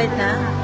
malapit na.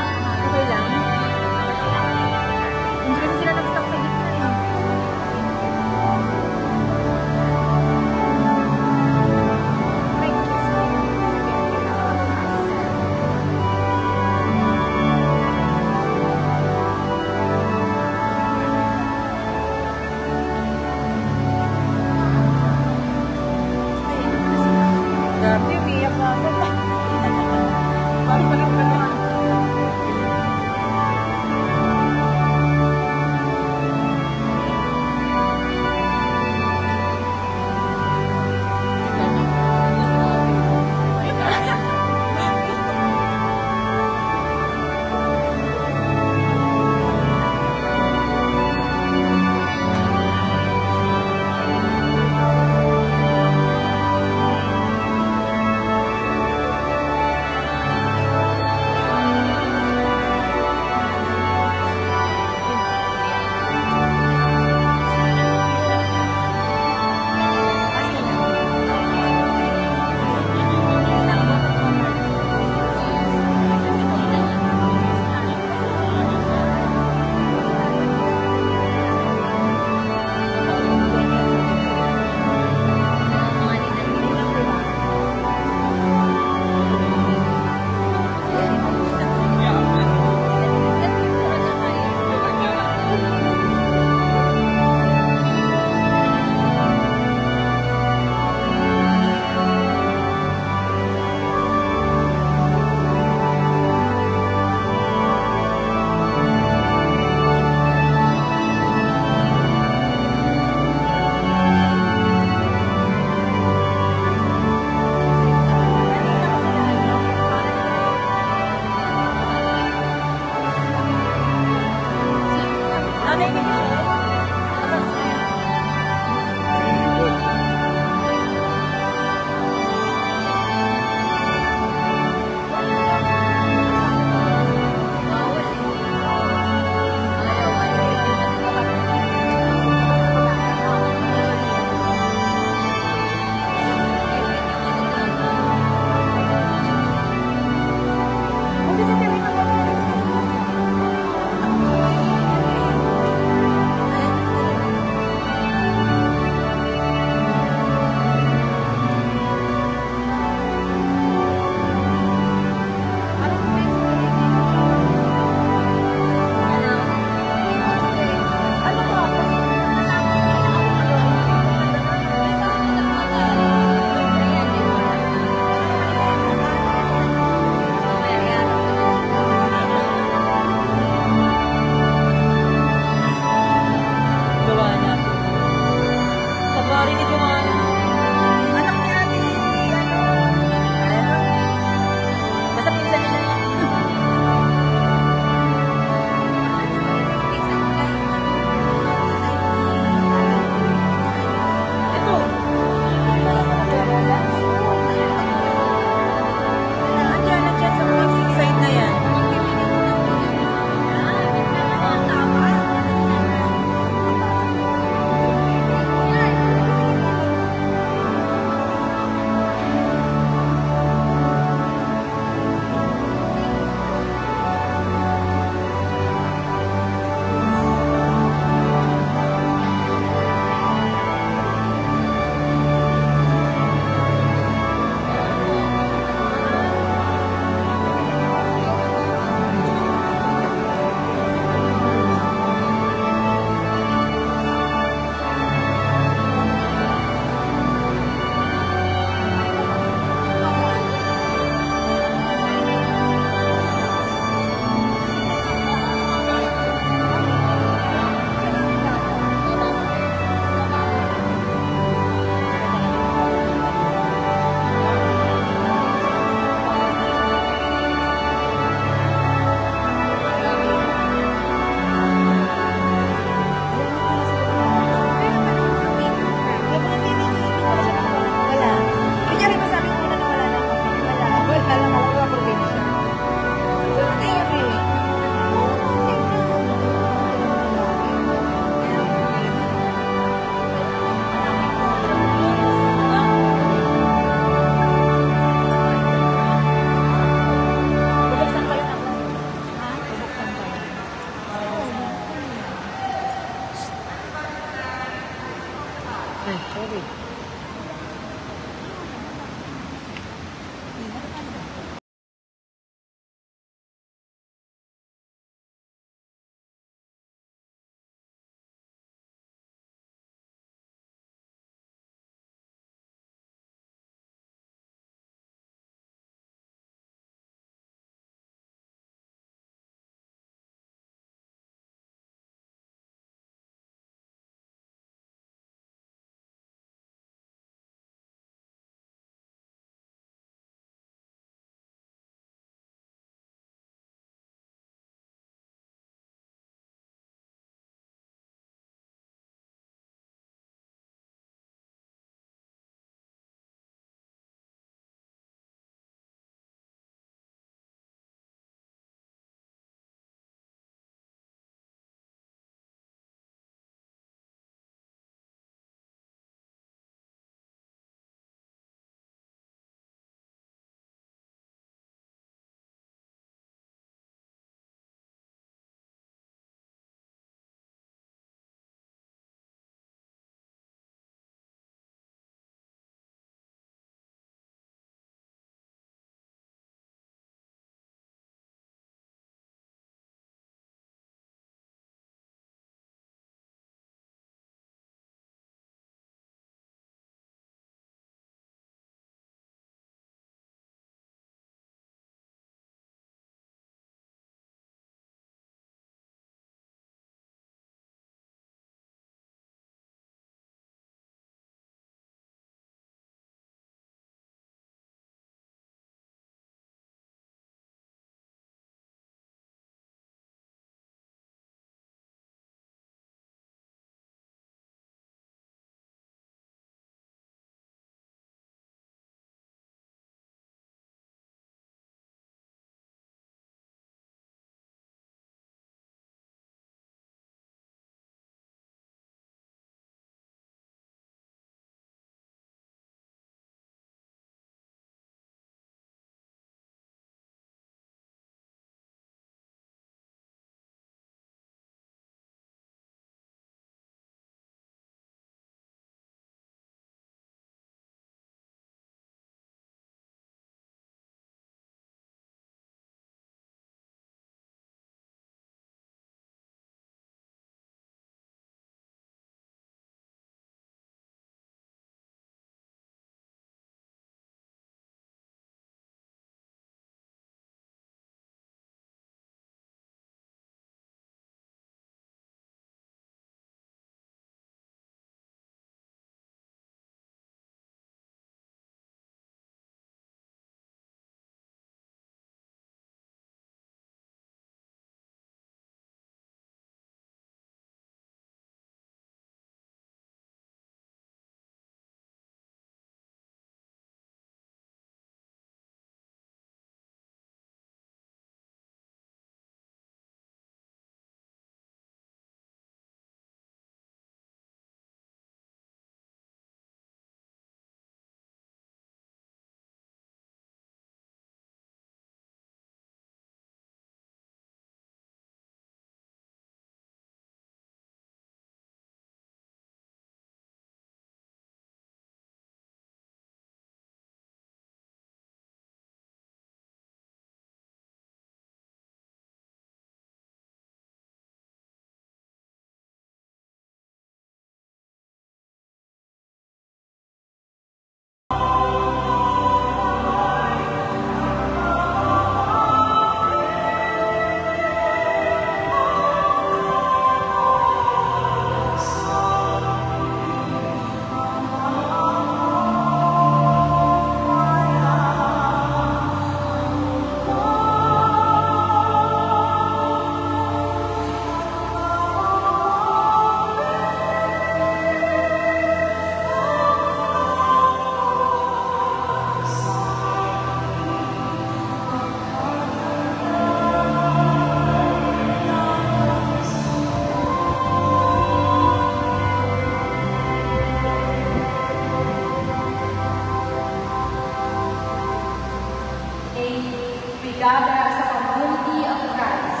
gather as a community of Christ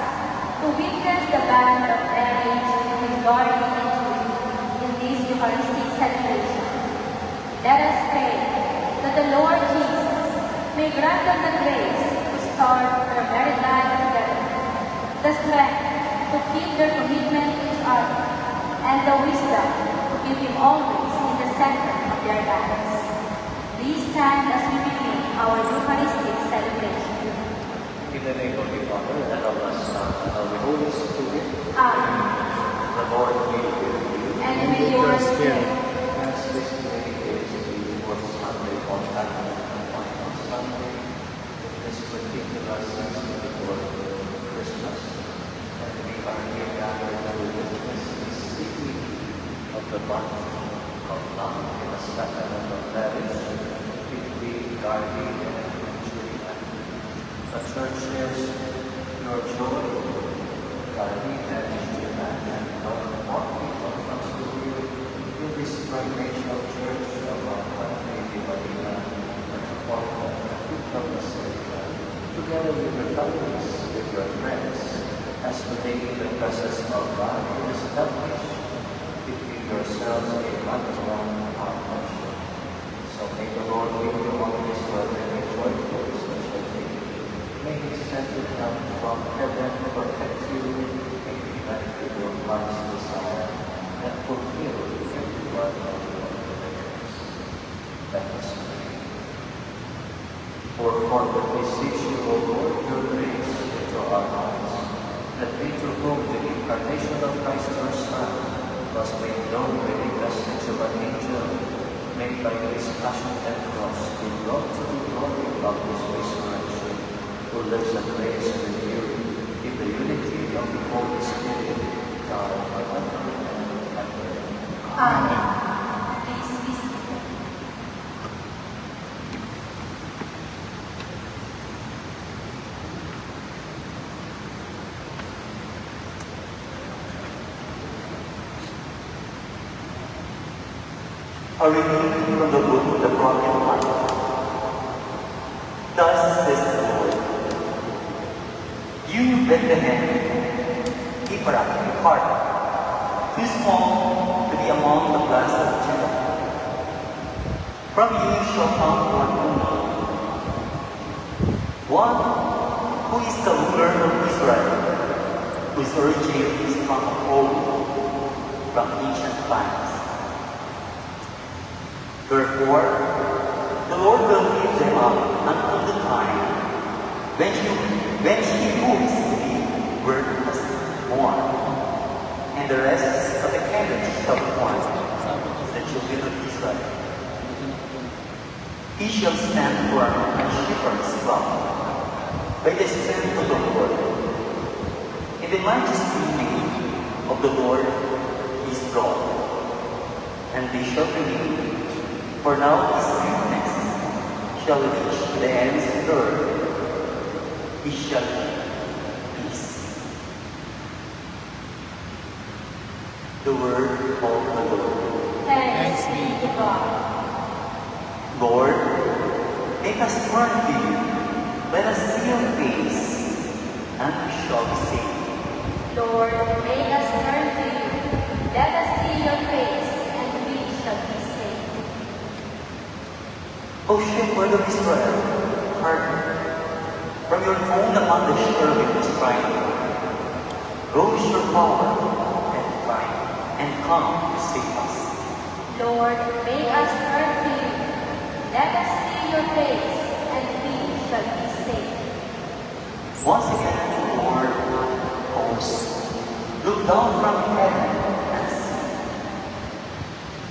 to witness the band of marriage with glory and truth in this Eucharistic celebration. Let us pray that the Lord Jesus may grant them the grace to start their married life together, the strength to keep their commitment to each other, and the wisdom to keep Him always in the center of their lives. Please stand as we begin our Eucharistic celebration. In the name of the Father, and of the Son, and of the Holy Spirit. Amen. The Lord be with you. And with your spirit. As this many days before Sunday on Advent and on Sunday, this particular season before Christmas, and we are here gathered to witness the secret of the bond of love in the sacrament of marriage between guardian and Julian. The Church shares your joy, guardian and Julian, and God more people comes to you in this primatial church of our country, the Marina, Metropolitan Cathedral Basilica, together with your families, with your friends, as today in the presence of God you establish between yourselves a lifelong partnership. So may the Lord give you all this word and a joyful special day. May He send you down from heaven to protect you, may He grant you your heart's desire, and fulfill every one of your prayers. Let us pray. For further beseech you, O Lord, your grace into our hearts, that we to whom the incarnation of Christ your Son was made known by the message of an angel, made by His passion and cross, be brought to the glory of His resurrection, who lives and reigns with you in the unity of the Holy Spirit, God forever and ever. Amen. Please be seated. A reading from the book of the prophet Micah. Thus says the Lord, You Bethlehem, Ephraim, depart, too small to be among the clans of Judah. From you shall come one who is the ruler of Israel, whose origin is from of old, from ancient times. Therefore, the Lord will give them up until the time when He who is to be word was born, and the rest of the kingdom shall be born, the children of Israel. He shall stand for a shepherd's flock by the strength of the Lord. In the majesty name of the Lord is God, and they shall believe. For now His goodness shall reach the ends of the earth. He shall give peace. The word of the Lord. Thanks be to God. Lord, make us turn to you. Let us see your face, and we shall be saved. Lord, make us turn to you. Let us see your face, and we shall be saved. O shepherd of Israel, hearken from your throne upon the cherubim Israel. Rouse your power and triumph, and come to save us. Lord, make us turn to you. Let us see your face, and we shall be saved. Once again, Lord, hosts, look down from heaven and see.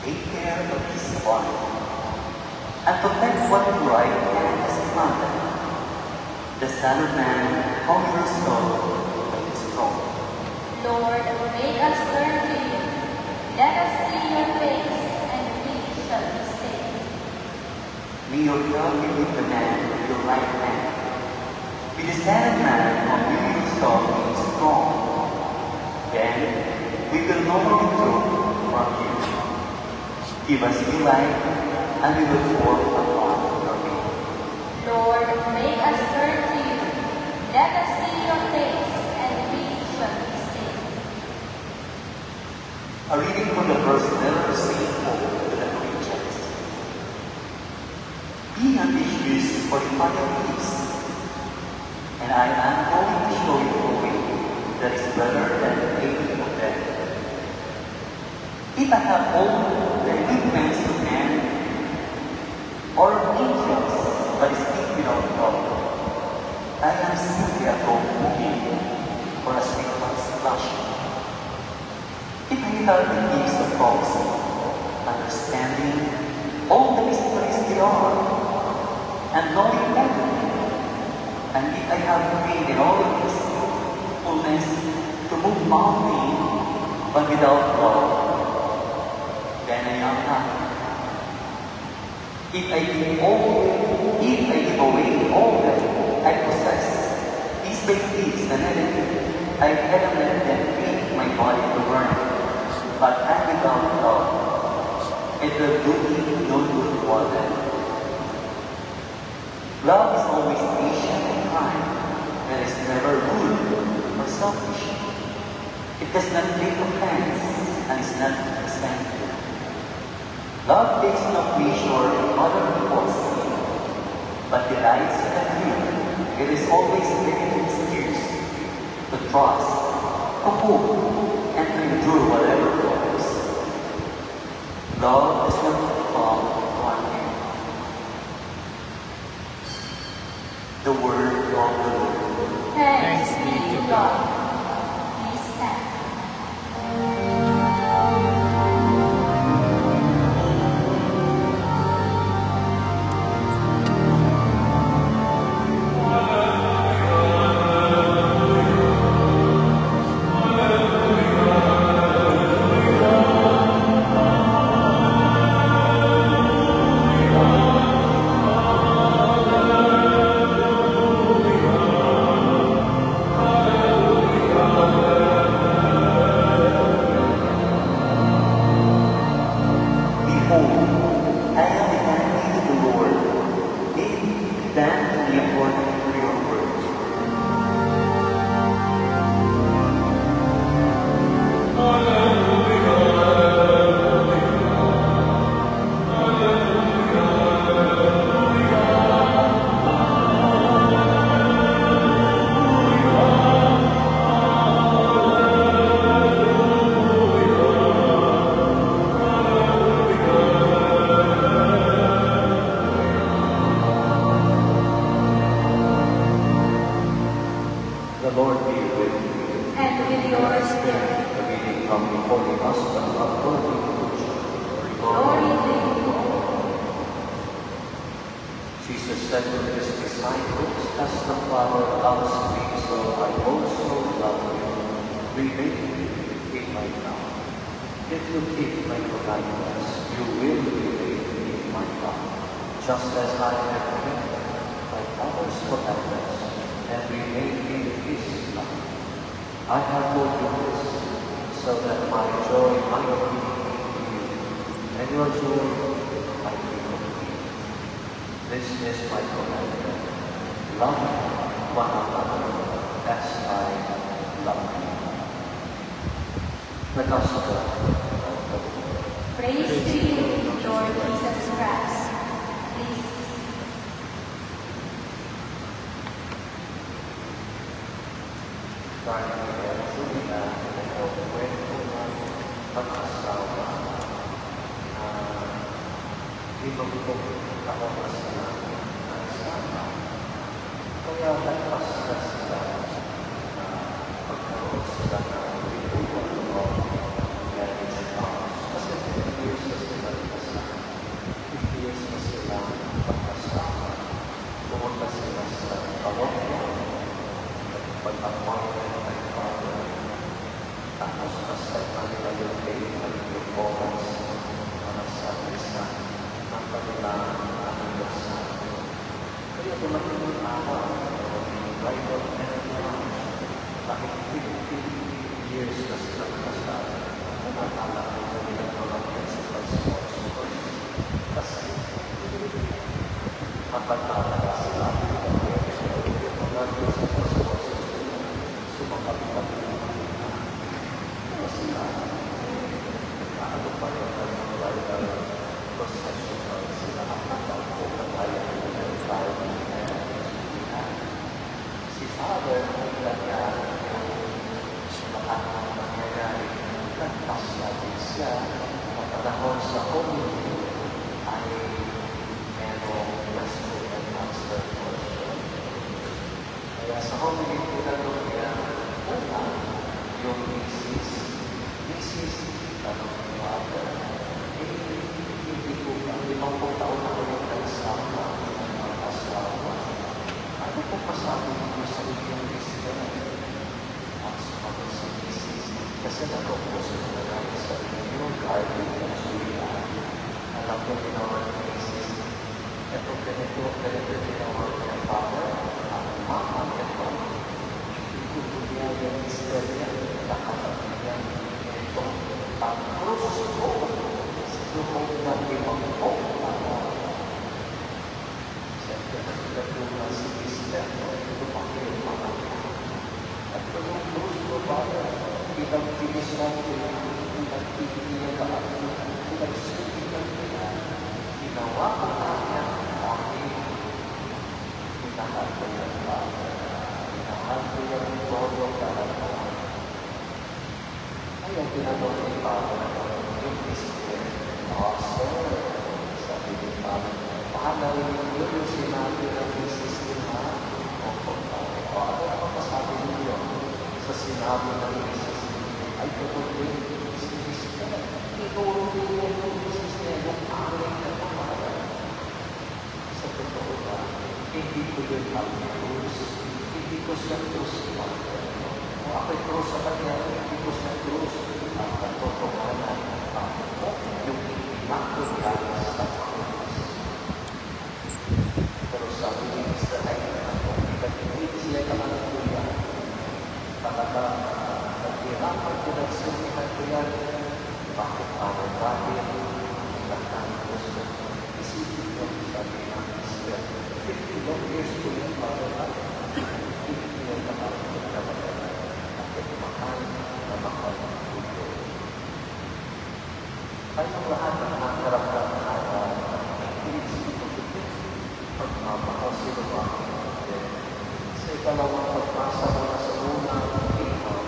Take care of His body, and protect what the right hand has planted. The Son of Man, how you restore by His throne. Lord, make us turn to you. Let us see your face, and we shall be saved. May your God be with the man with your right hand. With the Son of Man, how you restore by His throne. Then we will know the truth from you. Give us new life, and we will form upon your way. Lord, make us turn to you. Be ambitious for eternal peace, and I am going to show you a way that is better than any of them. If I have all the equipment to hand, or angels that is speak without God, I am simply a rope moving or a simple splash. If I have the gifts of prophecy, understanding all the mysteries they are, and knowing everything, and if I have faith in all of this fullness to move mountains, but without love, then I am nothing. If I give away all that I possess, piece by piece, and I haven't let them feed my body to burn, but I without love, it will do me no good for them. Love is always patient and kind, and is never rude or selfish. It does not take offense and is not resentful. Love takes no pleasure in other people's sin, but delights in the truth. It is always ready to excuse, to trust, to hope, and to endure whatever comes. Love does not come on him. The word of the Lord. Thanks be to God. Please stand. Prosessional sila ang pagkakulang Father, nangyari sa lahat ng nangyayari, nagpasabi siya na panahon sa Holy ay merong question and answer portion. Kaya sa Holy tinanong niya, una, yung Mrs. tanong ni Father, hindi ko ba, 50 taon na kayo nagsama ng mga asawa. Ano po masabi niyo sa inyong Christian? Ang sumagot si Mrs. Kasi nag-opos na lang sa inyong garden ng Julia. Alam ko ginawa ni Mrs. Ito ganito ginawa niya Father, ang mama ito. Hindi ko niya yung istorya, nakapagyan ito. Ang krus ko, sinuhong na limang po. Siyempre, nagkatulang si Christian, ito pa kayo mga. At kung yung krus ko, Father, pinagtinis natin, pinagtinis ka at pinagsipigan nila, ginawa ko natin ang aking pinahal ko yung Father, pinahal ko yung todo karanawan. Ay, ang pinagawa ni Father, yung Christian, sir, sabi ni Father, paano rin yung sinabi ng Mrs. Lima? O ano naman masabi niyo sa sinabi ng Mrs. Ay, totoo rin, si Christian, ituro niyo yung Mrs. Lima, yung aming kapamalan. Sa totoo ba, hindi ko yun ang krus, hindi ko siya krus, Father. Kung ako'y krus sa kanya, hindi ko siya krus. Ang katotohanan, ako yung ipinakulugan sa krus. Pero sabi ni Israel, nag-ibig siya kamanatuyan. Talagang naghirapan ko, nagsulihan ko yan. Bakit para dahil nagtangos ko? Isipin ko, sabi ng Israel, 50 long years ko yan para dahil. Hindi niya nakakot na magana. At mahal na mahal ng puto. Kayong lahat ng nakakaraptan na pagmamahal sila bakit sa ikalawang pagpasa mo na sa unang ikaw,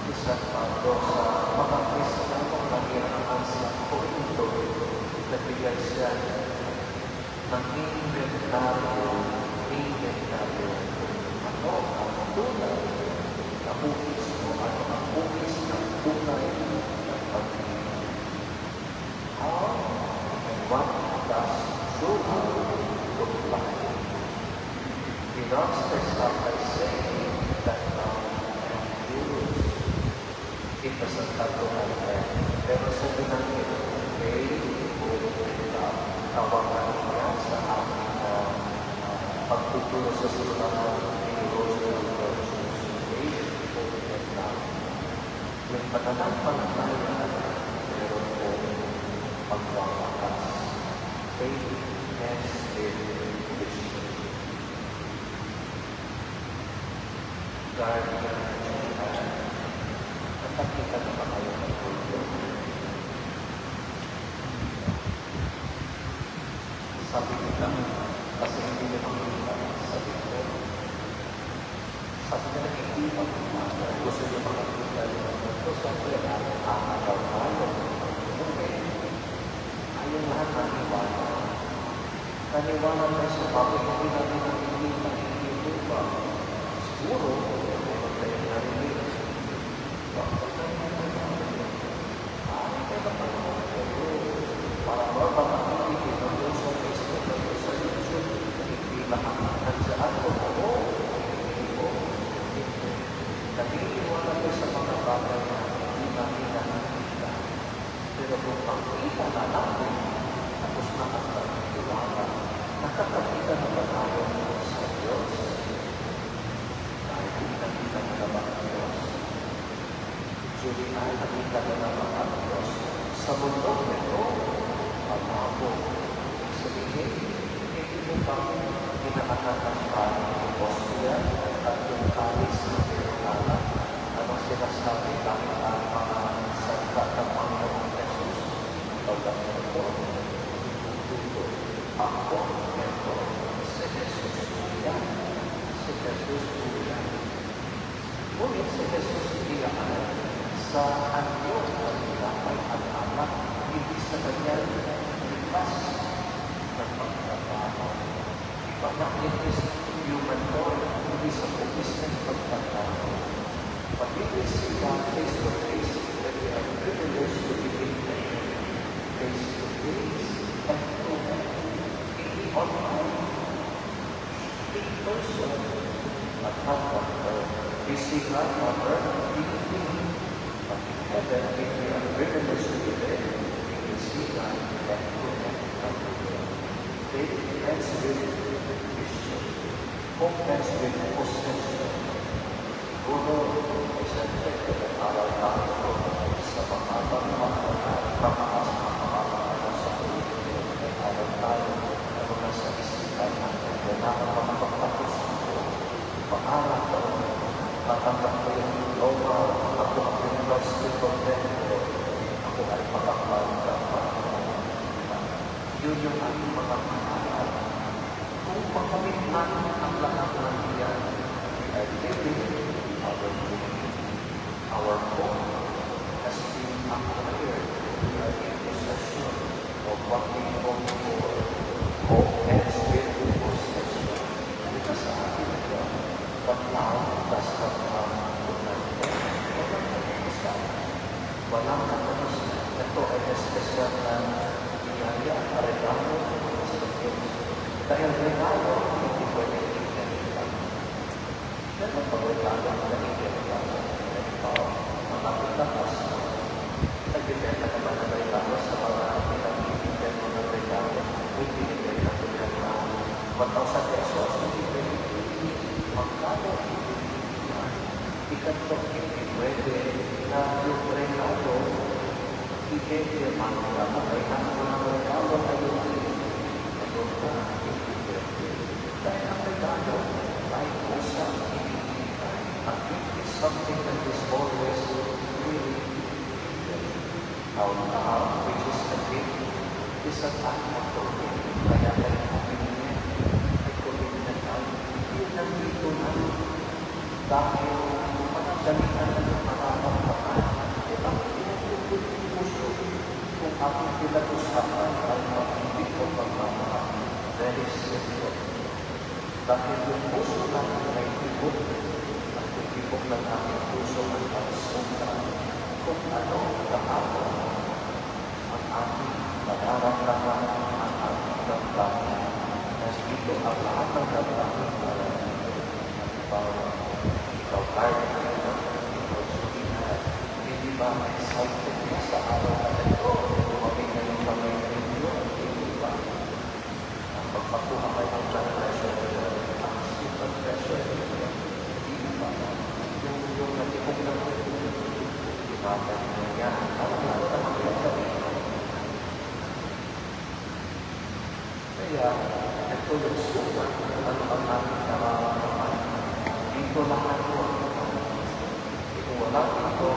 isang pando sa mga Kristiyanong nangirahan sa Korinto, nagbigay siya ng inventaryo. Ano ang tunay na bukis mo? Ano ang bukis ng tunay ng pag-ibig? How and what does true love look like? He not starts out by saying that love endures. Ito sa katunan niya, pero sa pinangin, tawagan niya sa aming pagtuturo sa sulatan ni Roosevelt Virtues, yung pananampalataya, meron po pagwawakas. Faith and spirit Christian. Guardian and nakakita na ba kayo ng kulto? Sabi nila, kasi hindi nila makikita, sabi ko, sabi nila hindi makikita, gusto nila makikita nila ito, sabi nila, daw tayo. Okay. Ayun lahat naniwala. Naniwala tayo sa bakit hindi natin nakikita, hindi ba? Siguro, meron tayo narinig. Bakit tayo narinig? Ano tayo na panood? Para ba makikita ng sa Facebook, sa YouTube, hindi lahat nandiyan ko po. Hindi po. Naniniwala ko sa mga bagay na hindi natin nakikita. Pero kung makikita na natin, tapos nakakatiwala, nakakakita na ba tayo sa Diyos? Dahil nakikita na naman ang Diyos. Julie, nakikita na naman ang Diyos. Sa mundo nito, pag-ako. Sabihin, hindi mo ba pinakatatampan ng Austria at yung kalis ng Pinagala? Anong sinasabi kami ang mga salita ng Panginoon Jesus? Pagdating ito, ako ito, si Jesus po yan. Si Jesus po yan. Ngunit si Jesus iyakan sa anyo ng ilapay at anak, hindi sa kanyang lipas ng pagtrabaho. Ipagnakilis human form, hindi sa pupis ng pagtrabaho. Pag-ibig sila face to face, that we are privileged to be in face to face and to be online. In person, at not on earth. We see God on earth, but in heaven, if we are privileged to be there, we will see God and connect every day. Faith ends with Christian. Hope ends with possession. Siguro, isang tekto ng aral-aral ko sa pangabang pangkas sa ulit ay aral tayo na mula sa isipan natin na nakapagpapatapos pangarap ko, matanggap ko yung diploma, ako ang university professor, ako ay makapagpapalagap yun yung aking mga pangarap. Kung pagkamit natin ang lahat ng iyan, we are living our dream. Our hope has been acquired. We are in possession of what we hope for. Hope ends with possession. Ito sa akin ito. But now, does not come to an end. Walang katapusan. Ito ay espesyal na biyaya, regalo sa Diyos. Dahil regalo, hindi pwede ikinagin. Pero pag regalo, ikinagin. Mga pitakas, nagbibenta naman ng regalo sa mga pinag-ibigyan mo ng regalo. Hindi nila regalo. 1,000 pesos, hindi pwede magkano ikatok hindi pwede na yung regalo ibigay mga kapatay na mga regalo ay yung ayun na hindi pwede dahil ang regalo ay usap ibigay at it is something that is always really now which is the gift is a time of forgiving kaya kayo pumingin ay kumingin na yun ang dito na dahil panagdalitan na ng mararamdaman at ang pinagpupulong puso kung aking pinag-usapan ay mapibig o pagmamahal very simple dahil yung puso natin ay tibok at yung tibok ng aking puso ay pagsunta kung ano kahapon ang aking mararamdaman ang aking damdamin na dito ang lahat ng damdamin para ikaw tayo hindi ba excited na sa araw na ito lumamig na yung kamay ninyo hindi ba ang pagpakuha kayo ng blood pressure ang blood pressure hindi ba yung natipong na hindi ba yan kaya ito yung super ano ang namin nararamdaman dito lahat ko. Kung wala ito,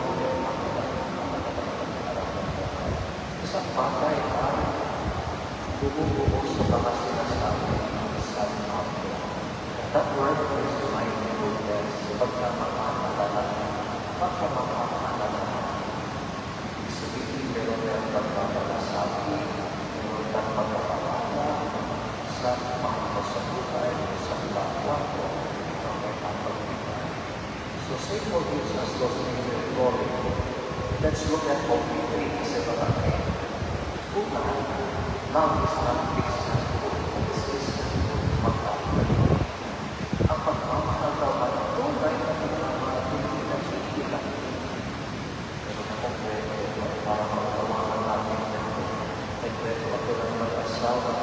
isang bagay ay bumubuo sa mga sinasabi sa mga. That word is mindfulness, pagkamakalala. Pagkamakalala. Ibig sabihin, meron ng pagkamasabi, meron ng pagkamakalala sa mga kasabuhay, sa kapwa ko. So St. Paul gives us those things in glory. Let's look at what we think is about it. Love is not distance. This is magkakalit. Ang pagmamahal daw ay tunay na hindi nakikita. Pero kung pwede, para magkawakan natin ay pwede ako lang mag-asawa,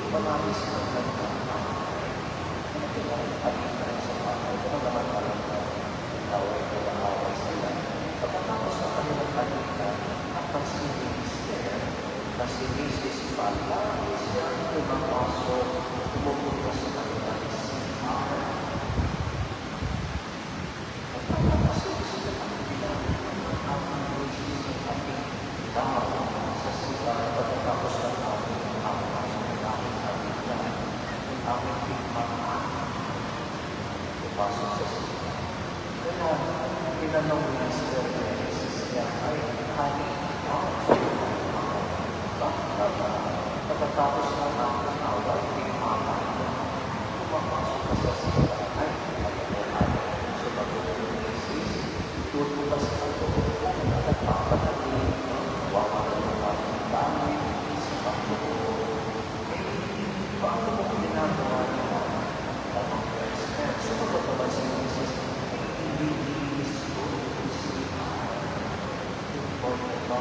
manalis ng nagkakalit. At ito sa bahay, ito naman alam ko. Away ko ang away sila. Pagkatapos na kanilang kanina, at ang sinisir, na sinisir pala, siya ay mapasok, pumupunta sa kanilang isipan. At pagkatapos sila kanina, ang sinisir ang ating tao sa sila, pagkatapos na namin ang aming kanina, ang aming tingmang pasok sa sila. Kaya tinanong ni Mr. Jesus niya, ay, honey, pagkatapos na namin awal, hindi pumapasok ka sa simbahan, sumagot ni Jesus, tutulas ka doon, nagpapanagin, wala ka ng ating dami, sa Panginoon. Paano mo ginagawa niya? Tamang present. Sumagot naman si Jesus, hindi ilis ko, important ba?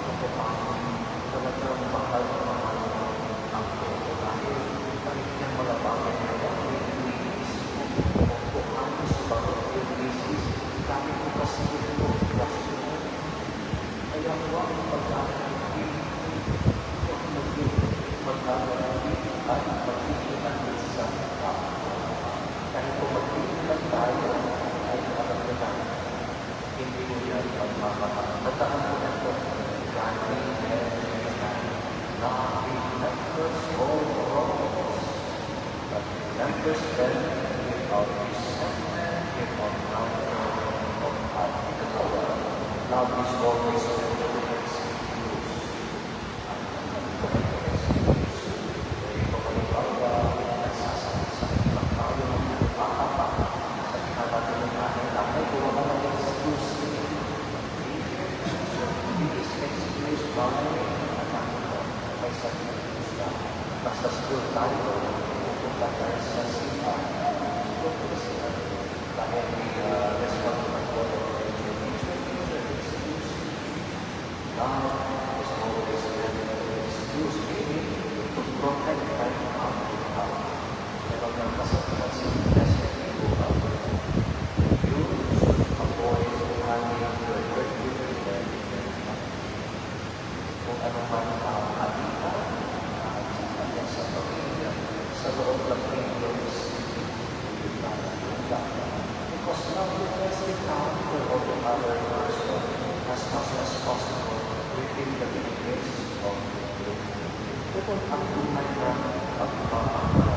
Ang kapatid, talagang mahal ang Diyos. Dahil kahit niyang mga bagay na yan, ilis ko. Kung ano sa bagay yung Jesus, kahit ko kasi ito, kaya huwag pag-aaral, huwag mag-aaral at pag-iilan sa tao. Kahit kung mag-iilan tayo, ay alam ko na, hindi mo yan pagmamahal. Tataan mo na ito, Gandhi remembers all wrongs, but remembers them without resentment, without anger of heart. Love is always basta school tayo, pupunta tayo sa simpa, dahil respond to God God is always ready to excuse me to protect my heart. Pero nang kasabihan sa blessed people, you should avoid having your regular kung ano man ang halika sa pamilya, sa loob ng Pilipinas, because now you face the character of the other person as much as possible within the limits of the Kung ang tunay na pagpapakala,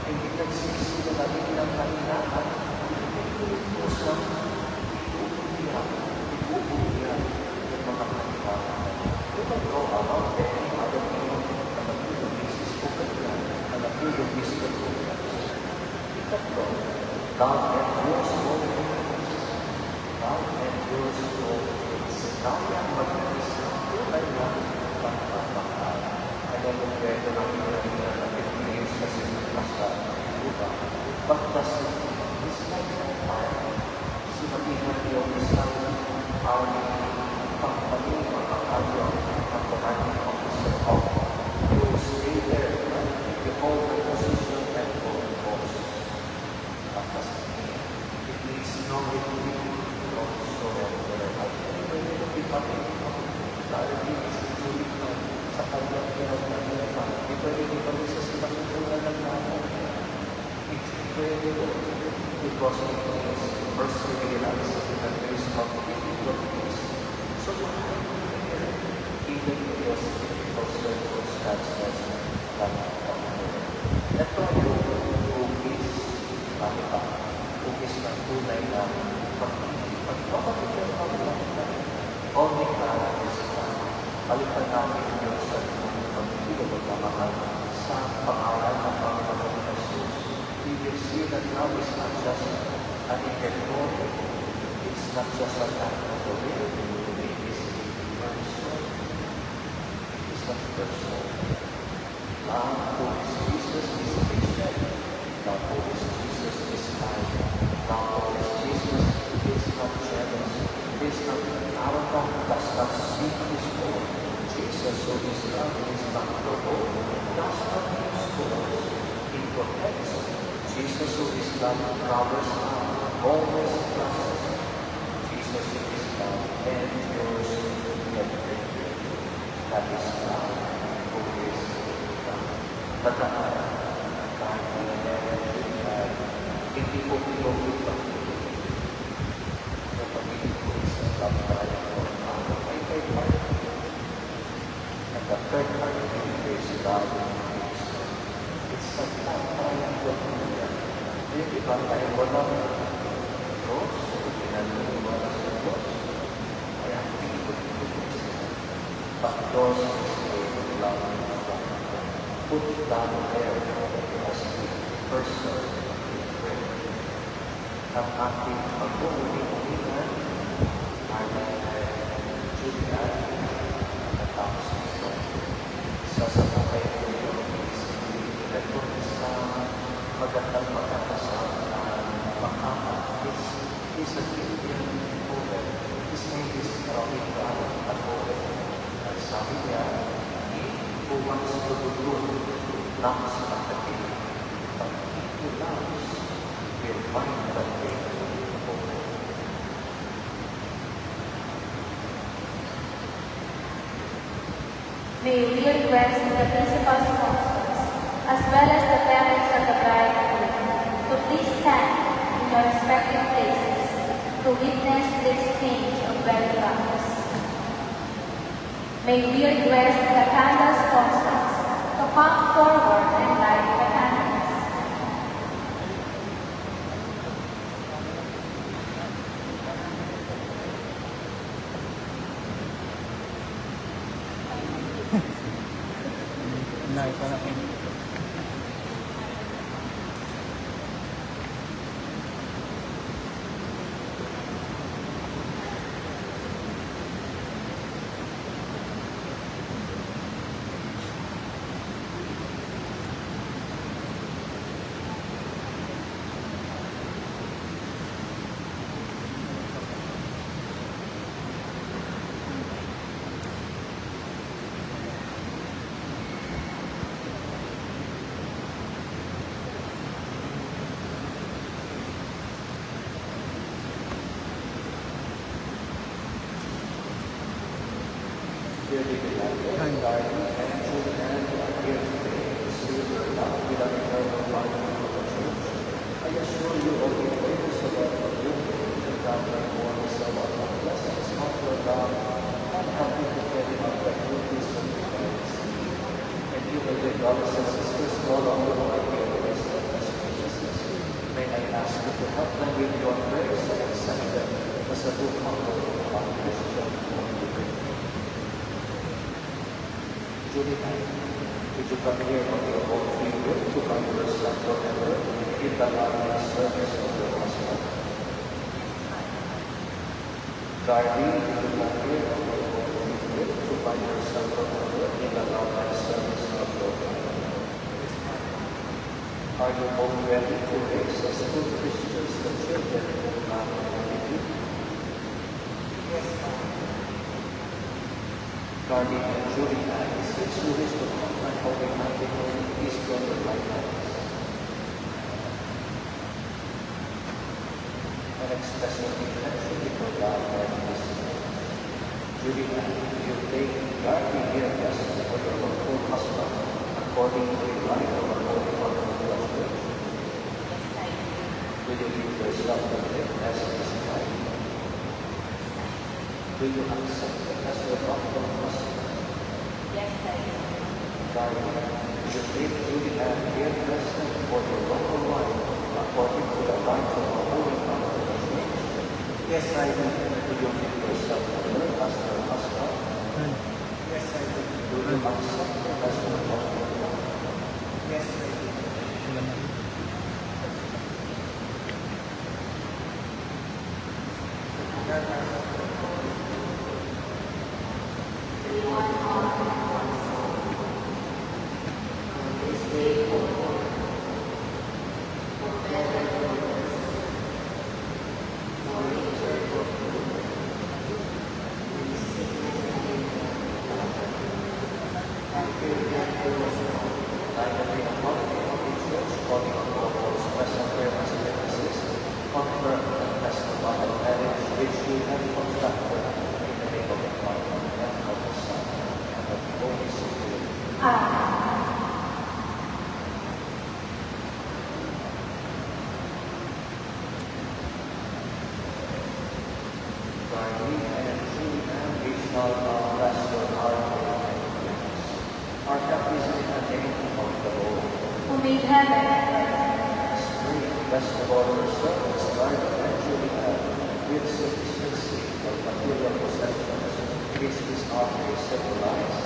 hindi nagsisi na natin ng kahinaan, hindi po sa itubuyan ng mga kahinaan. You can go about any other thing na nag-iubis ko kanya, na nag-iubis ko kanya. Ikatlo, God endures all things. God endures all things. Kaya mag-iubis na tunay na pagpapakala. Kaya yung pwede namin na nag-iubis kasi nasa iba. Bagtas is like a fire. Sinabihan yung isang pagpapalit pagkakalo ang commanding officer of you stay there you hold the position and hold the post. Tapos it needs no retreat no surrender. At pwede na pipatin dahil inisitulit na sa kanyang pinagpapilipan. Di pwede ipagin sa sinakitunan ng naman. Pwede ko because it is first realized that there is not difficult peace. So even in those difficult circumstances that ito yung hugis hugis ng tunay na pagpapakita ng only God is God. Palitan namin yung sa pagpapakita ng pagmamahal sa pangalan ng Panginoon Jesus. We will see that now is not just an inventory, it's not just an act of the will, it is personal. It is not personal. Now, who is Jesus is patient. Now, who is Jesus is kind. Now, who is Jesus is not jealous. He is not arrogant, does not seek his own. Jesus, who is love, is not provoked, does not use force. He protects. Jesus, who is love, covers up, always trusts. Jesus, who is love, endures everything. That is love, who is love. Tataan, kahit hindi ko pinagpapita. Yung pag-ibig ko is love tayo ko. Ay part. And the third part is love. It's a love triangle. Yung iba tayo walang Diyos, sa pinaniniwala sa Diyos, ay ang pinipagpipig sila. But yours is the love of God. Put down there as the person in prayer. Ang ating pag-uuli-ulihan ay Julian natapos ito. Sasabukay ko yung isipin na ito sa magandang magkakasama na makama is a Philippine poet. His name is Robin at poet. At sabi niya, he who wants to do good loves at the king, but he who loves will find the way forward. May we request the principal sponsors, as well as the parents of the bride and groom, to please stand in your respective places to witness the exchange of welcomes. May we request the candle sponsors to come forward and light the candles. Dearly beloved, and guardian and children who are here today to see your love without eternal life of the Church, I assure you all the prayers of our community that God may warm us of our blessings of your love and help you to carry out the duties of your parents. And you, my dear brothers and sisters, no longer are here with us as Jesus. May I ask you to help them with your prayers and accept them as a good comfort of our Christian community. Julian, would you come here on your own free will to find yourself forever in the loving service of your husband? Darby, would you come here on your own free will to find yourself forever in the loving service of your wife? Are you all ready to raise as good Christians the children who love and you? Yes, Darby and Julian, since you wish to come and how we might be going, please join your right hands. And express your intention before God and His Spirit. Julian, you take Darby here as for your lawful husband, according to the right of our Holy Father of the Church. Yes, I do. Will you give yourself to Him as His wife? Will you accept Him as your lawful husband? Yes, I do. Darby, you take Julian here present for your lawful wife, according to the right of our Holy Father of the Church. Yes, I do. Will you give yourself to her as your husband? Yes, I do. Will you accept Him as your lawful wife? Yes, I do. Our baptism in the name of the Lord. Who made heaven and earth. Spring, best of all your servants, guard and Julian, with sufficiency of material possessions, which is often secularized,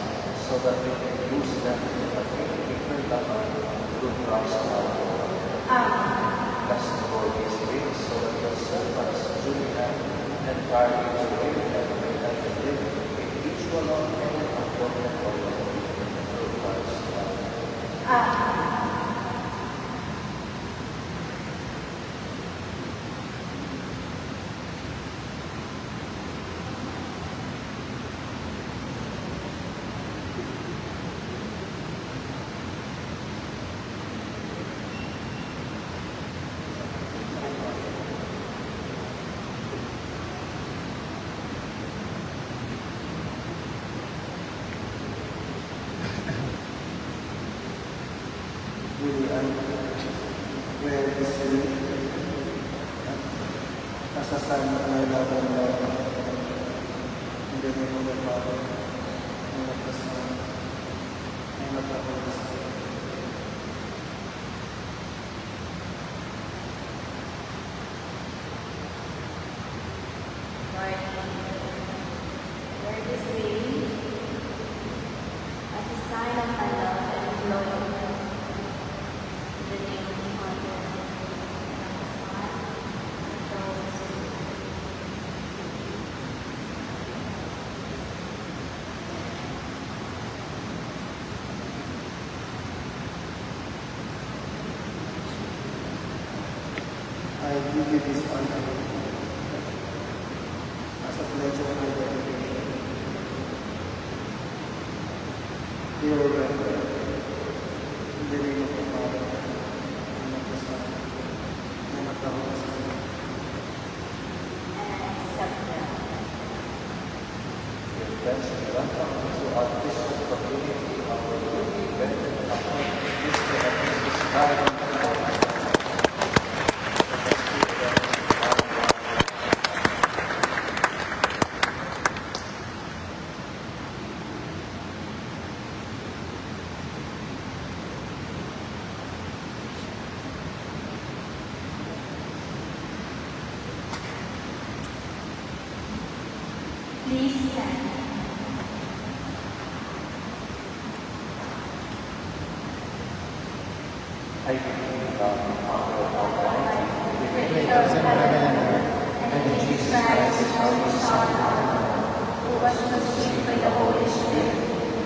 so that we can use them to attain eternal life through Christ our Lord. Bless the Lord His grace, so that your servants, Julian, entirely aware that we have to live in each one of them according to our Lord, through Christ our Lord. Where is he? Nasasama na laban na in the name of the Father, and of the Son, and of the Holy Spirit. Lord, wear this ring as a sign of my love and loyalty. In the name of the Father, and of the Son, and of the Holy Spirit. I give you this honor as a pledge of my dedication. Dear Reverend, in the name of the Father, and of the Son, and of the Holy Spirit. And I accept them. Dear friends, we welcome you to our Christian community, our newly elected appointed Mr. and Mrs. Karen Moore. Please stand. I believe God, the Father Almighty, the Creator of heaven and earth, and in Jesus Christ, His only Son, who was conceived by the Holy Spirit,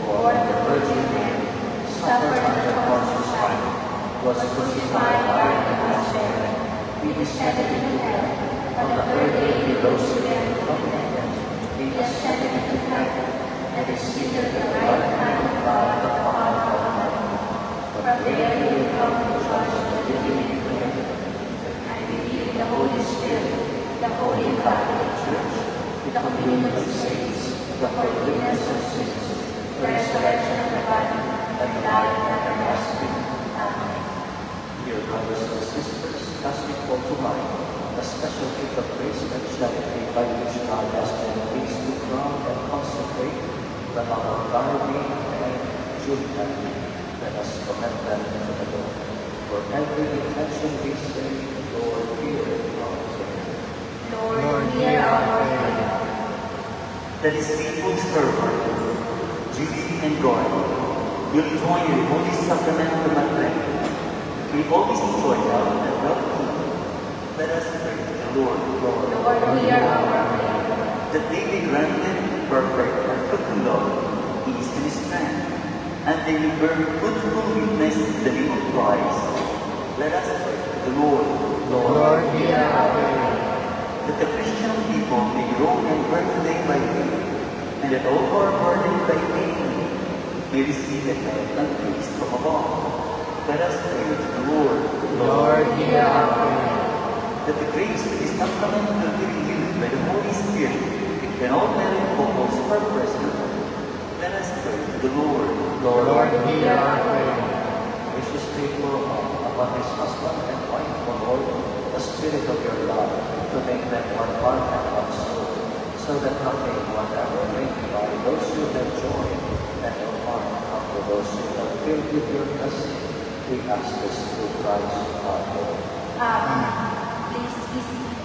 born of the Virgin Mary, suffered under Pontius Pilate, was crucified, died, and was buried. He descended into hell. On the third day He rose again from the dead. He ascended into heaven, and is seated at the right hand of God the Father Almighty. From there He will come to judge the living and the dead. I believe in the Holy Spirit, the Holy Catholic Church, the communion of saints, the forgiveness of sins, the resurrection of the body, and the life everlasting. Amen. Dear brothers and sisters, as we call to mind the special gift of grace and charity by which God has been pleased to crown and consecrate the love of Darby and Julian, let us commend them to the Lord. For every intention we say, Lord, hear our prayer. Lord, hear our prayer. That is faithful servant, Julie and God, will join your Holy Sacramentum at length. We always enjoy love and welcome. Let us pray to the Lord. Lord, hear our prayer. That they be granted perfect and fruitful love, peace and strength, and they will bear fruitful witness in the name of Christ. Let us pray to the Lord. Lord, hear our prayer. That the Christian people may grow and burn day by day, and that all who are burdened by pain may receive the help and peace from above. Let us pray to the Lord. Lord, hear our prayer. That the grace is sacramental be revealed by the Holy Spirit, and all married couples are present. Let us pray to the Lord. Lord, hear our prayer. Gracious faithful upon his husband and wife, O Lord, the spirit of your love, to make them one heart and one soul, so that nothing whatever may divide those who have joy, and no harm come to those who are filled with your blessing. We ask this through Christ our Lord. Amen. Please be seated.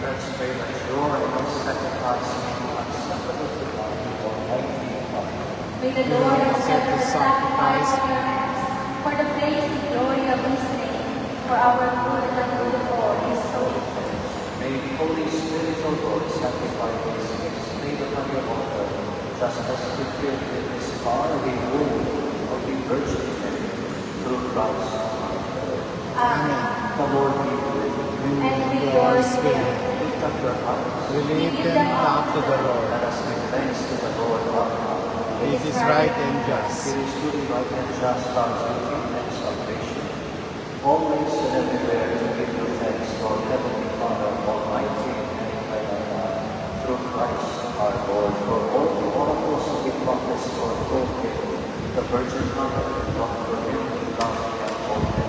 Let's pray that your sacrifice may be acceptable to God, Almighty Father. May the Lord accept the sacrifice of your hands for the praise and glory of His name, for our good and the good of all His holy church. May the Holy Spirit, O Lord, sanctify these gifts made upon your altar, just as you did with this far removed of the Virgin Mary, through Christ our Lord. Amen. The Lord be with you. And with your spirit. Lift up your hearts. We lift them up to the Lord. Let us give thanks to the Lord our God. It is right and just. It is truly right and just, our duty and salvation. Always and everywhere to give you thanks, Lord, Heavenly Father, Almighty and eternal God, through Christ our Lord. For all the oracles of the prophets foretold him, the Virgin Mother, not for him, loved and holy.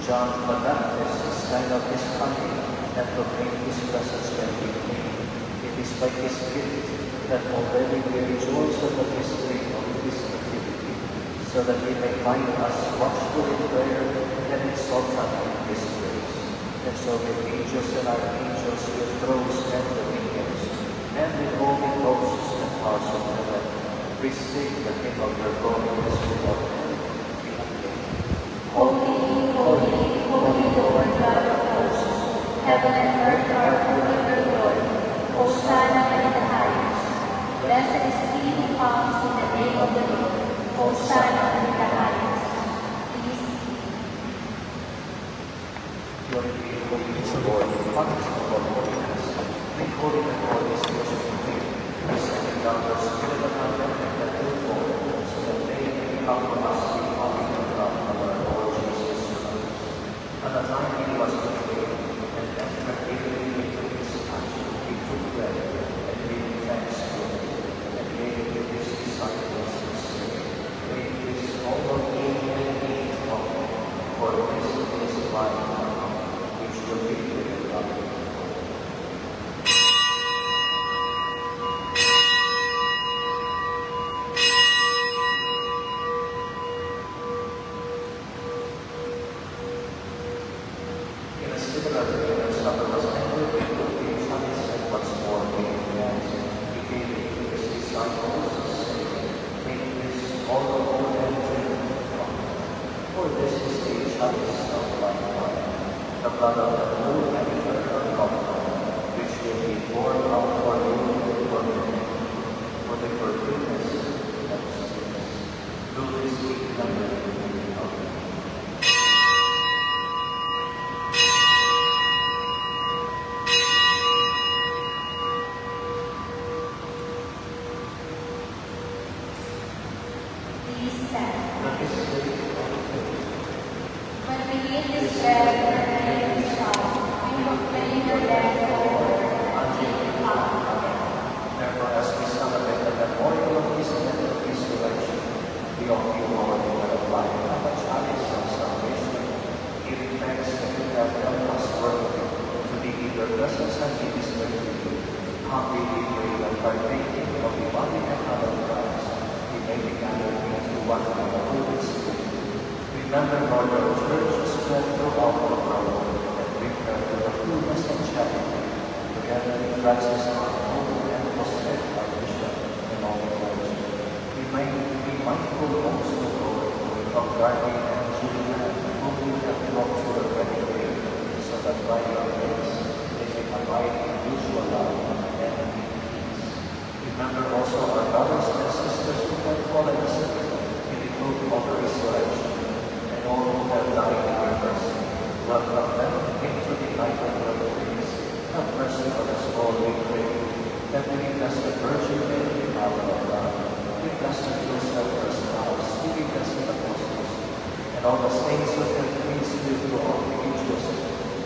John the Baptist sang of his coming and proclaimed his presence when he came. It is by his gift that already we rejoice at the mystery of his nativity, so that we may find us watchful in prayer and exultant in his grace. And so with angels and archangels, with thrones and dominions, and with all the hosts and powers of heaven, we sing the hymn of your glorious without end. Holy, holy, holy Lord, God of hosts, heaven and earth are full of your glory. Hosanna in the highest. Blessed is he who comes in the name of the Lord. Hosanna in the highest. Please. Glory be to the Lord, Father of holiness. Make holy and holy is worship of you. We send down your spirit upon them that will fall, so that they may become for us the body and blood of our Lord Jesus Christ. At the time he was betrayed, and after giving into his passion, he took bread, and gave thanks to it, and gave it to his disciples, and said, "Take this, all of you, and eat of it, for this is my body, which will be given up." In a similar way, when supper was ended, he took the chalice and once more gave thanks. He gave it to his disciples, saying, "Take this, all of you, and drink from it. For this is the chalice of my blood, the blood of the new and eternal covenant, which will be poured out for you and for many, for the forgiveness of sins. Do this in memory of me." Please stand. The mystery of faith. When we eat this bread and drink this cup, we proclaim your death, O Lord, until you come again. Therefore, as we celebrate the memorial of his death and resurrection, we offer you, Lord, the bread of life and the chalice of salvation, giving thanks that you have done us worthy to be in your presence and be displayed with you. Humbly we pray that partaking of the body and blood of Christ, we may be gathered into one in the Holy Spirit. Remember, Lord, your church spread throughout the world, and bring her to the fullness of charity, together with Francis our Pope and Joseph our Bishop, and all the clergy. We may be mindful also, Lord, of Darby and Julian, whom you have brought to the wedding day, so that by your grace they may abide in mutual love and in peace. Remember also our brothers and sisters who have fallen asleep in the hope of the resurrection, and all who have died in your mercy. Welcome them into the light of your grace. Have mercy on us all, we pray, that we bless the Virgin Mary, Mother of God, we bless the Joseph, her spouse, we bless the apostles, and all the saints who have pleased you through all the ages.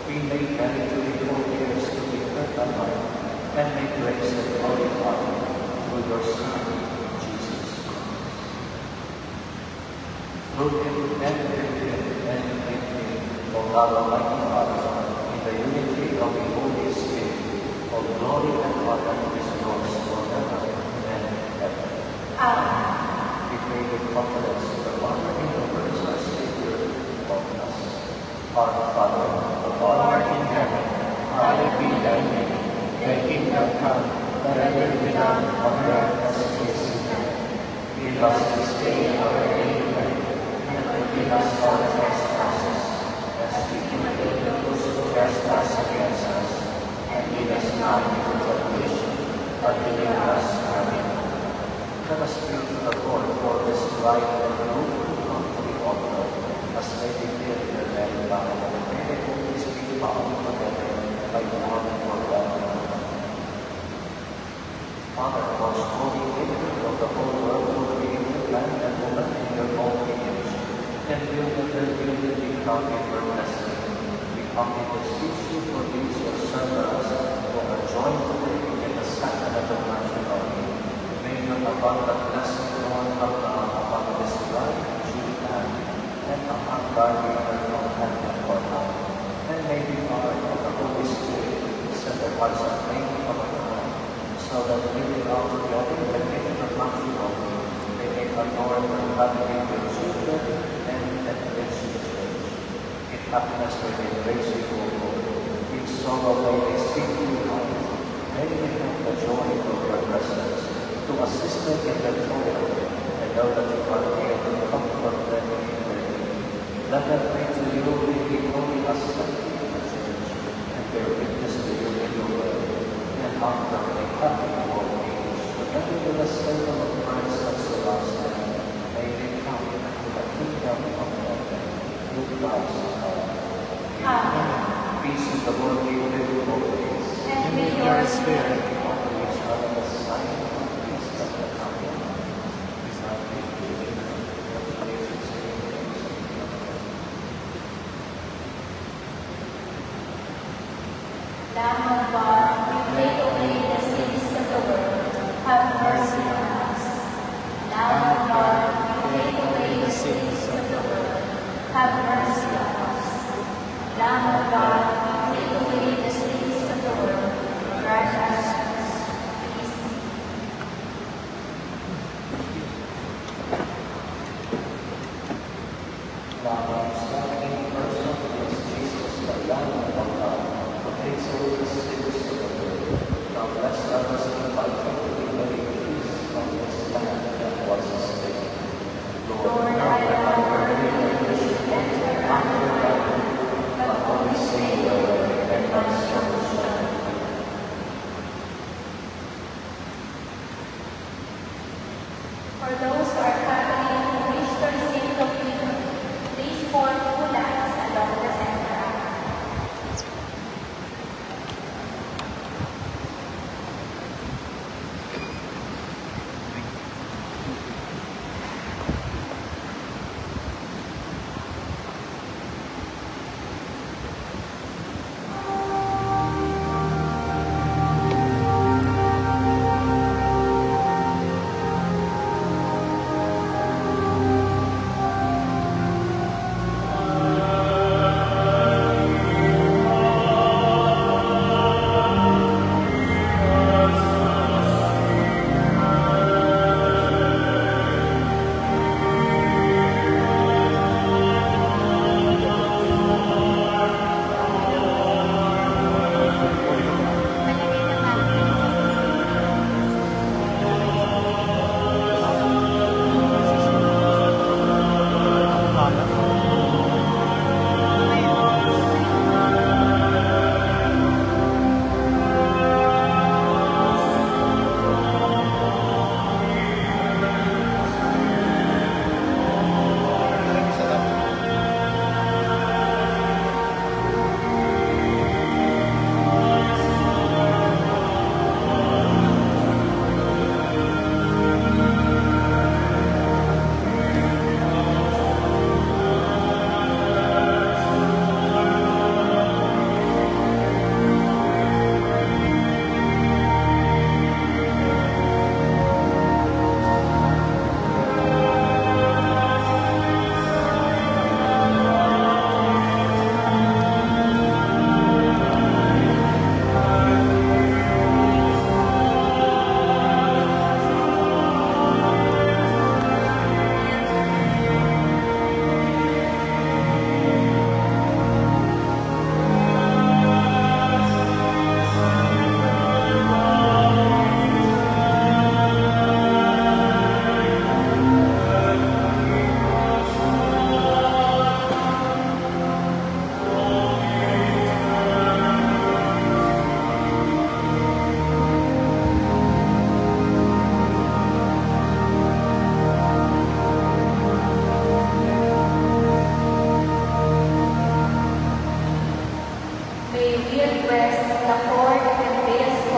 We may merit to the co-heirs to be heard alive, and may grace and glorify through your Son, Jesus Christ. Through him, and with him, and in him, O God Almighty Father, in the unity of the Holy Spirit, all glory and honor is yours forever and ever. Amen. We pray with confidence in the Father, in the words our Savior taught us. Our Father, who art in heaven, hallowed be thy name. not into temptation, but deliver us from evil. Let us pray to the Lord for this bride and groom who come to the altar, as they declare their married vow. May they always be bound together by one for God. Father, most holy Creator of the whole world, who created man and woman in your own image, and will that their union be found in your blessing. We humbly beseech you for these your servants who are joined today in the sacrament of matrimony. May your abundant blessing, Lord, come down upon this bride, Julian, and upon Darby, her companion for now. And may the power of the Holy Spirit set their hearts aflame from above, so that living out the wedding and making of matrimony, they may adorn their family with children and enrich the church. In happiness may they praise you, O Lord. In sorrow may they seek you out. May they have the joy of your presence, to assist them in their toil, and know that you are here to comfort them in their need. Let them pray to you in the holy assembly of the church, and bear witness to you in your word, and after a happy old age, together with the circle of Christ that surrounds them, may they come into the kingdom of heaven, through Christ our Lord. Amen. Peace in the Lord be with you always. And with your spirit. Offer each other the sign of peace that the coming. Lamb of God, you take away the sins of the world, have mercy on us. Lamb of God, you take away the sins of the world, have mercy on us. Lamb of God, you take away the sins of the world, grant us peace. Now, standing person is Jesus, the Lamb of God, who takes away the sins of the world. Now, bless us invited to the wedding feast of this Lamb that was slain. Lord, I am worthy that you should enter under your garden, but only say the word, and my soul shall live. For those who are traveling who wish to receive communion, please form two lines along the center aisle.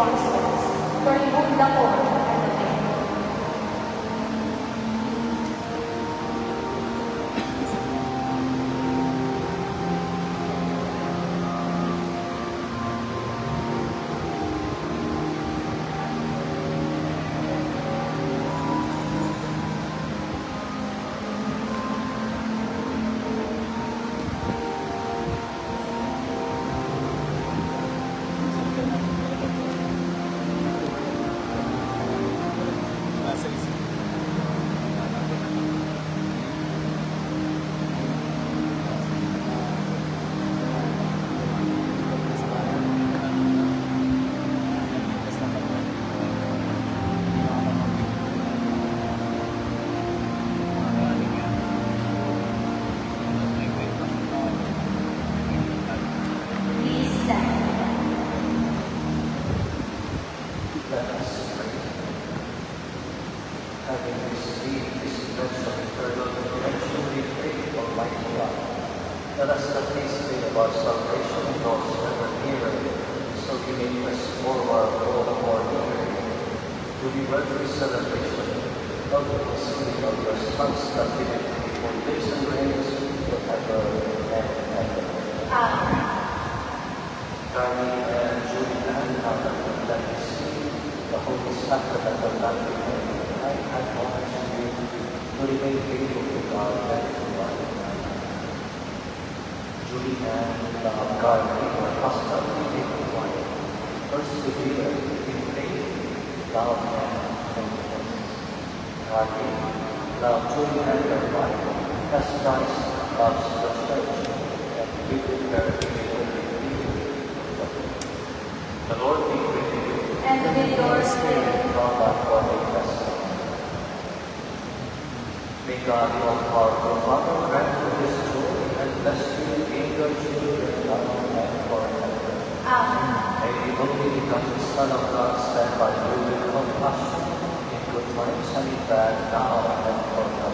apostles to remove the poor and the dead. Please stand. Let us pray. Having received this pledge of eternal protection, we pray, Almighty God, let us not hasten of our salvation draws ever nearer, so we may press forward all the more eagerly to the worthy celebration of the mystery of your Son's nativity, who lives and reigns forever and ever. Amen. Darling and Julian, now that you see the Holy Sacrament of Matrimony, I admonish you to remain faithful to God and to one another. Julian, love God, your husband, faithful wife, persevere in faith, love and faithfulness. Darling, love Julian, your wife, as Christ loves the church, and be with her in the Lord be with you. And with your spirit. Draw back for a vessel. May God, the all-powerful Father, grant you His joy and bless you in your children now and forever. Amen. May the only begotten Son of God stand by you with compassion in good times and in bad now and forever.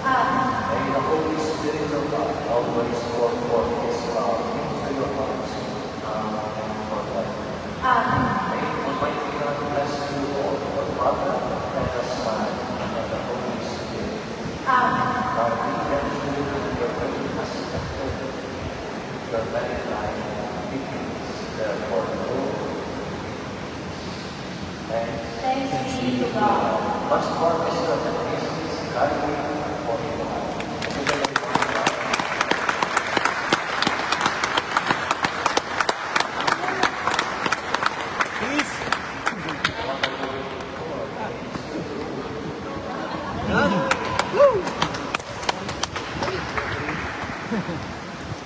Amen. May the Holy Spirit of God always pour forth His love into your hearts now and forever. Amen. May Almighty God bless you all, the Father, and the Son, and the Holy Spirit. Amen. God be gracious to your very accepted. Your very life begins, therefore, Lord. Thanks be to God. Once more, Mr. and Mrs. Guiding for your life.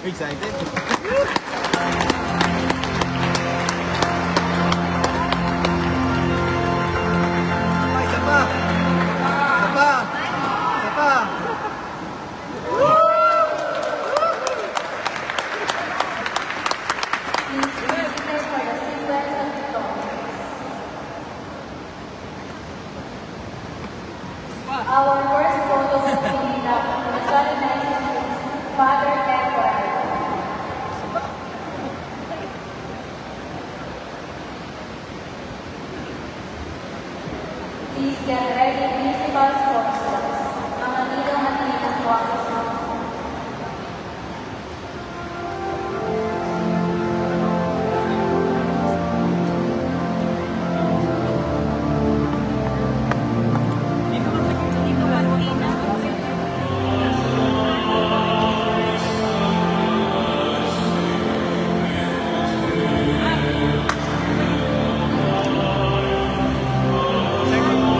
Excited? Isa pa! Isa pa! Isa pa! Please be seated for the sequence of victorious. Our first photo will be the solemnizing priest, Father Edward. Please get ready, principal sponsors. Mga nilong po ang isang.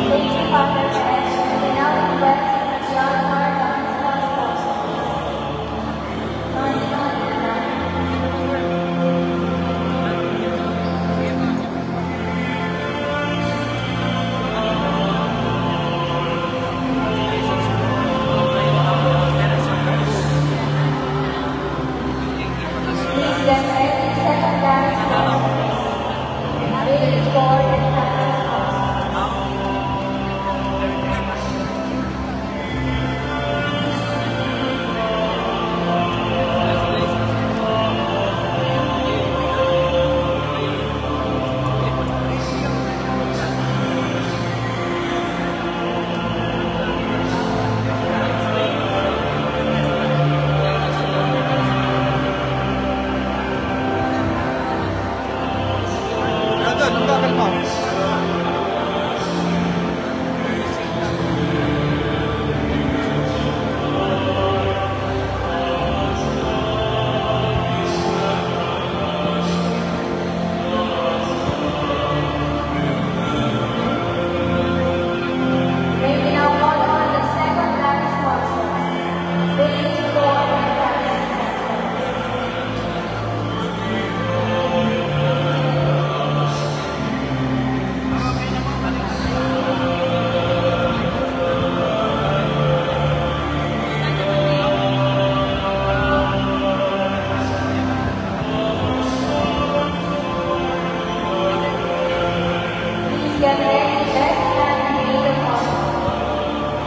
Thank you, Father, and we now request John Mark, Please get ready, best man and maid of honor.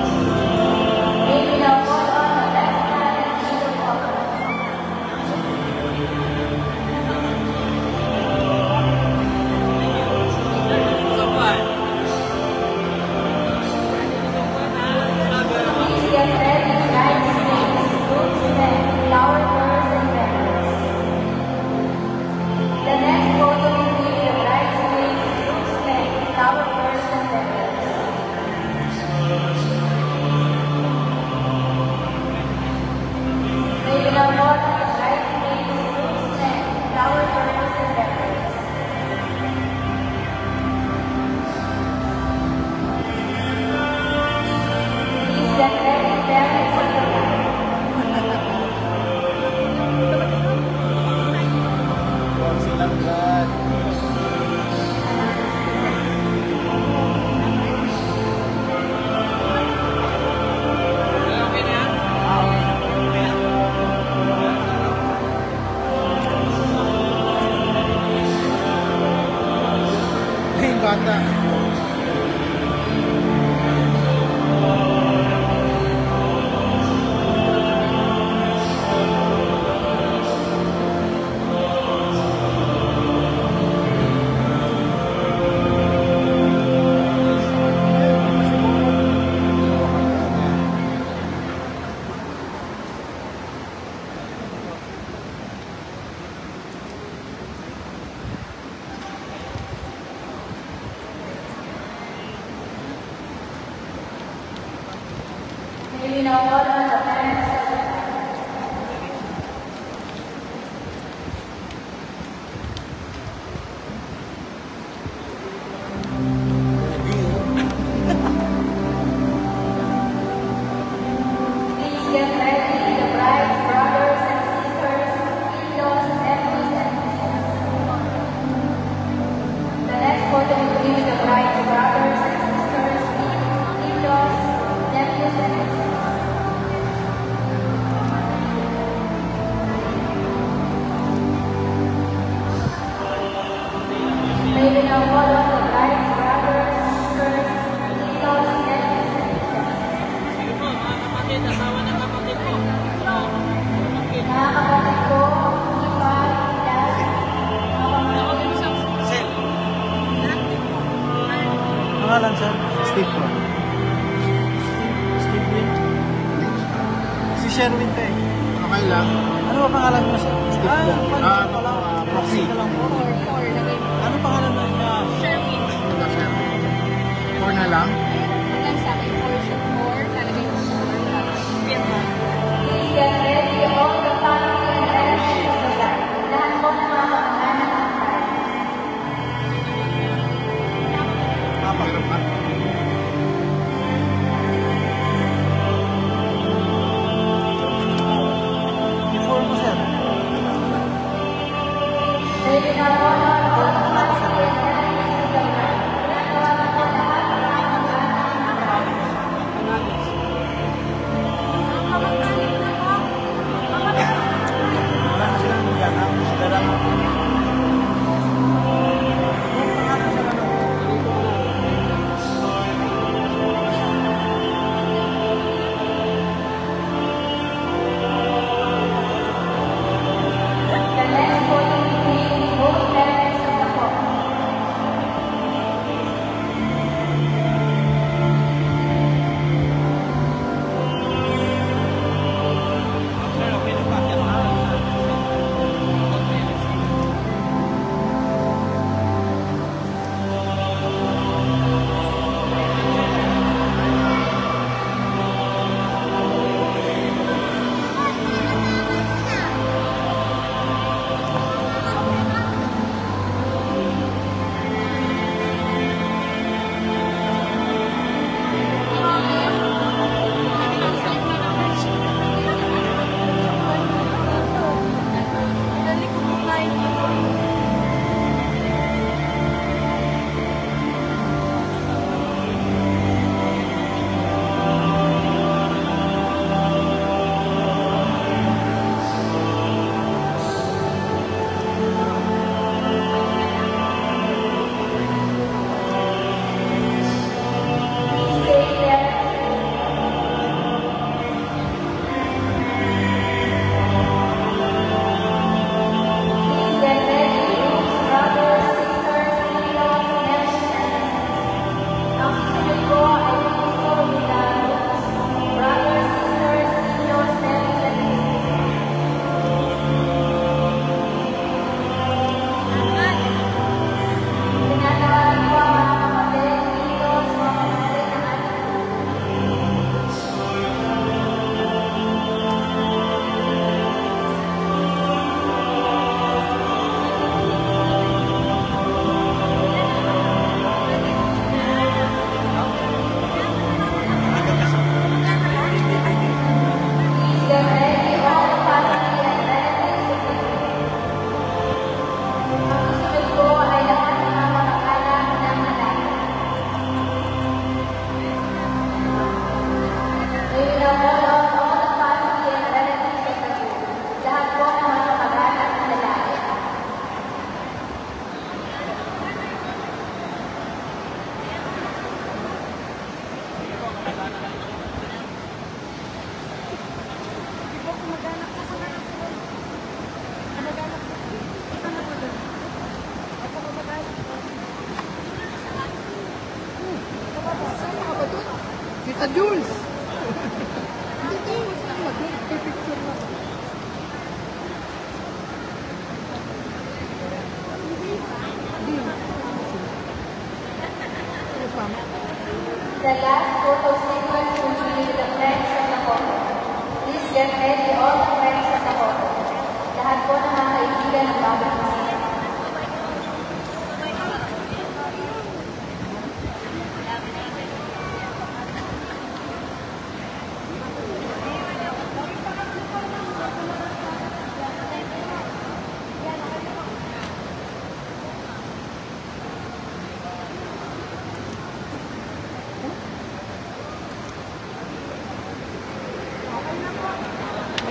May we now call on the best man and maid of honor. Please get ready, bridesmaids, groomsmen, flower bearers, and bearers. The next photo will be the bridesmaids, groomsmen, flower bearers, and bearers. May we now call on the bridesmaids, groomsmen, flower bearers, and bearers. Please get ready, parents of the bride. Huwag silang lahat. Hey, bata. May we now call on the parents of the bride. Please get ready, the bride's brothers and sisters, in-laws, nephews, and nieces. The next photo will be with the bride's brothers and sisters, in-laws, nephews, and nieces. May we now call on the bride's brothers, sisters, in-laws, nephews, and nieces. Mga kapatid ko, ipa, ilas, Pangalan sir? Steve po. Steve Win? Si Sherwin ka eh. Okay lang. Ano ba pangalan mo sir? Steve po. Proxy. Ano pangalan mo? Sherwin. Sherwin. 4 na lang? please get ready, all the family and relatives of the bride. Lahat po ng mga kamag-anak ng bride. Papakiram ka? Before mo sir? May we now call on all the family and relatives of the bride. Ginagawa na po lahat ng mga kamag-anak Kita Jules! Dito, picture na. The last photo sequence will be with the friends of the photo. Please get ready all the friends of the photo. Lahat po ng mga kaibigan ng bagong bisita.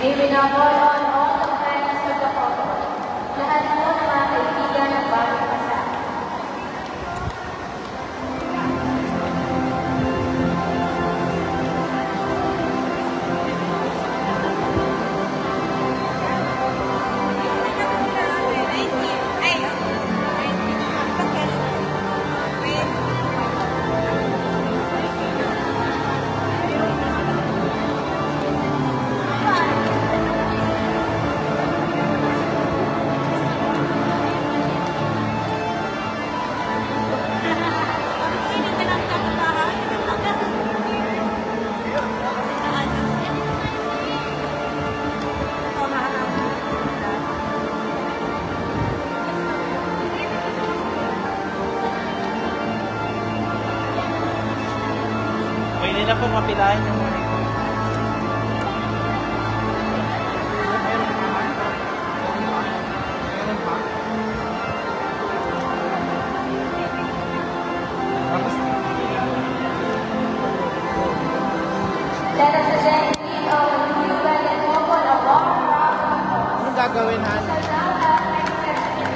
May we now call on all the friends of the photo. Lahat po ng mga kaibigan ng bagong kasal. Pwede na po mapilahin yung mga ito. Let us again lead our new wedded couple a warm round of applause. Anong gagawin, Han? So now have next session.